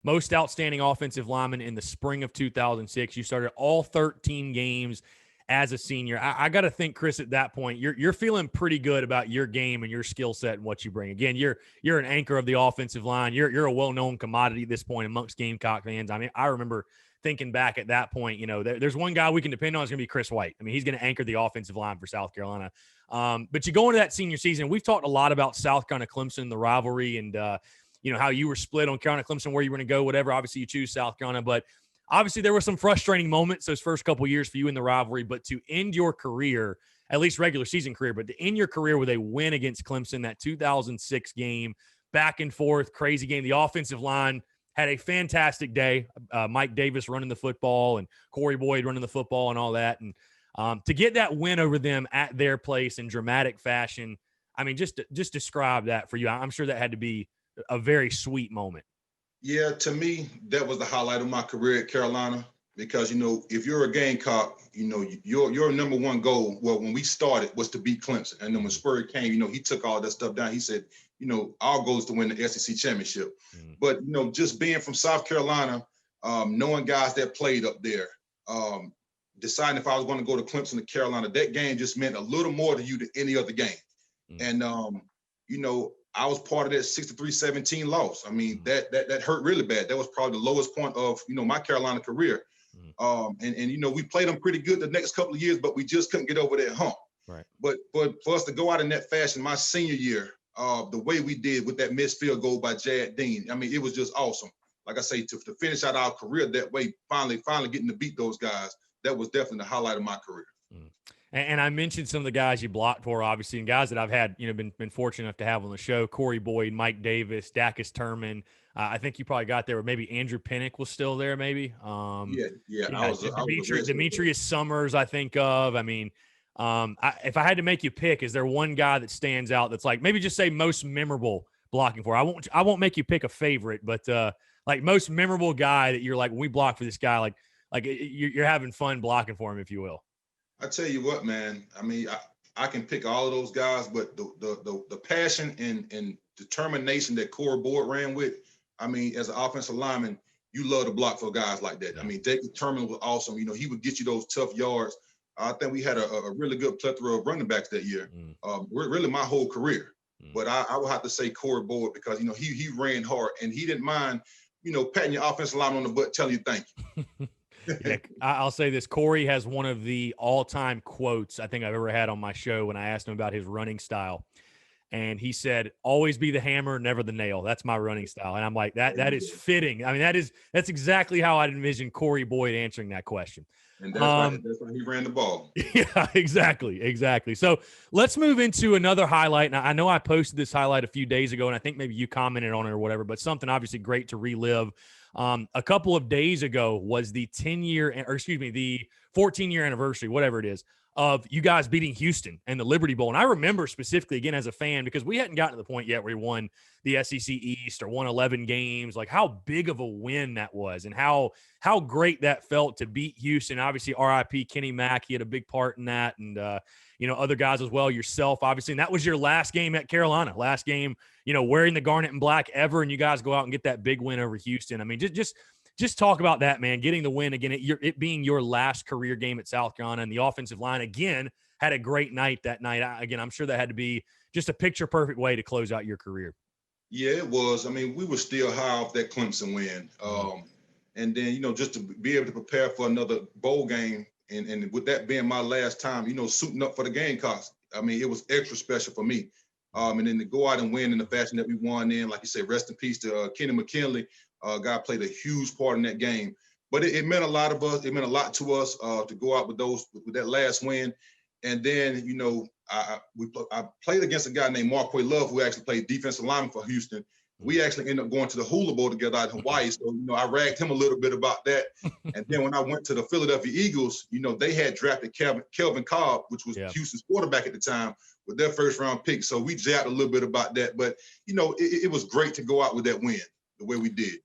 Most outstanding offensive lineman in the spring of 2006. You started all 13 games as a senior. I got to think, Chris, at that point, you're feeling pretty good about your game and your skill set and what you bring. Again, you're an anchor of the offensive line. You're a well-known commodity at this point amongst Gamecock fans. I mean, I remember thinking back at that point, there's one guy we can depend on is going to be Chris White. I mean, he's going to anchor the offensive line for South Carolina. But you go into that senior season, we've talked a lot about South Carolina Clemson, the rivalry, and how you were split on Carolina Clemson, where you were going to go, whatever. Obviously, you choose South Carolina, but obviously there were some frustrating moments those first couple of years for you in the rivalry. But to end your career, at least regular season career, but to end your career with a win against Clemson, that 2006 game, back and forth, crazy game. The offensive line had a fantastic day. Mike Davis running the football and Corey Boyd running the football and all that. And to get that win over them at their place in dramatic fashion, I mean, just describe that for you. I'm sure that had to be a very sweet moment. Yeah, to me, that was the highlight of my career at Carolina because, if you're a Gamecock, your number one goal, well, when we started, was to beat Clemson. And then when Spurs came, he took all that stuff down. He said, our goal is to win the SEC championship. But, just being from South Carolina, knowing guys that played up there, deciding if I was going to go to Clemson to Carolina, that game just meant a little more to you than any other game. And, I was part of that 63-17 loss. I mean, that hurt really bad. That was probably the lowest point of, my Carolina career. And we played them pretty good the next couple of years, but we just couldn't get over that hump. Right. But for us to go out in that fashion, my senior year, the way we did with that missed field goal by Jad Dean, I mean, it was just awesome. Like I say, to finish out our career that way, finally getting to beat those guys, that was definitely the highlight of my career. And I mentioned some of the guys you blocked for, obviously, and guys that I've had, been fortunate enough to have on the show: Corey Boyd, Mike Davis, Dacus Turman. I think you probably got there, or maybe Andrew Pinnock was still there, maybe. Demetrius Summers, I think of. I mean, if I had to make you pick, is there one guy that stands out that's like maybe just say most memorable blocking for? I won't make you pick a favorite, but like most memorable guy that you're like, when we block for this guy, like you're having fun blocking for him, if you will. I tell you what, man. I mean, I can pick all of those guys, but the passion and determination that Corey Boyd ran with, I mean, as an offensive lineman, you love to block for guys like that. I mean, David Turman was awesome. He would get you those tough yards. I think we had a really good plethora of running backs that year. Really my whole career. But I would have to say Corey Boyd because, he ran hard and he didn't mind, patting your offensive lineman on the butt, telling you thank you. Yeah, I'll say this. Corey has one of the all-time quotes I think I've ever had on my show when I asked him about his running style. And he said, "Always be the hammer, never the nail." That's my running style. And I'm like, that is fitting. I mean, that's exactly how I'd envision Corey Boyd answering that question. And that's why he ran the ball. Yeah, exactly. So let's move into another highlight. Now, I know I posted this highlight a few days ago, and I think maybe you commented on it or whatever, but something obviously great to relive. A couple of days ago was the 14-year anniversary, whatever it is, of you guys beating Houston and the Liberty Bowl. And I remember specifically, again, as a fan, because we hadn't gotten to the point yet where we won the SEC East or won 11 games, like how big of a win that was and how great that felt to beat Houston. Obviously, RIP Kenny Mack, he had a big part in that. And, other guys as well, yourself, obviously. And that was your last game at Carolina, last game, wearing the garnet and black ever. And you guys go out and get that big win over Houston. I mean, just talk about that, man, getting the win again, it being your last career game at South Carolina, and the offensive line, again, had a great night that night. Again, I'm sure that had to be just a picture-perfect way to close out your career. Yeah, it was. I mean, we were still high off that Clemson win. And then, just to be able to prepare for another bowl game, and with that being my last time, suiting up for the Gamecocks, I mean, it was extra special for me. And then to go out and win in the fashion that we won in, like you said, rest in peace to Kenny McKinley. Guy played a huge part in that game. But it meant a lot of us. It meant a lot to us to go out with that last win. And then, I played against a guy named Marquay Love, who actually played defensive lineman for Houston. We actually ended up going to the Hula Bowl together out in Hawaii. So, I ragged him a little bit about that. And then when I went to the Philadelphia Eagles, they had drafted Kelvin Cobb, which was Houston's quarterback at the time, with their first round pick. So we jabbed a little bit about that. But, it was great to go out with that win the way we did.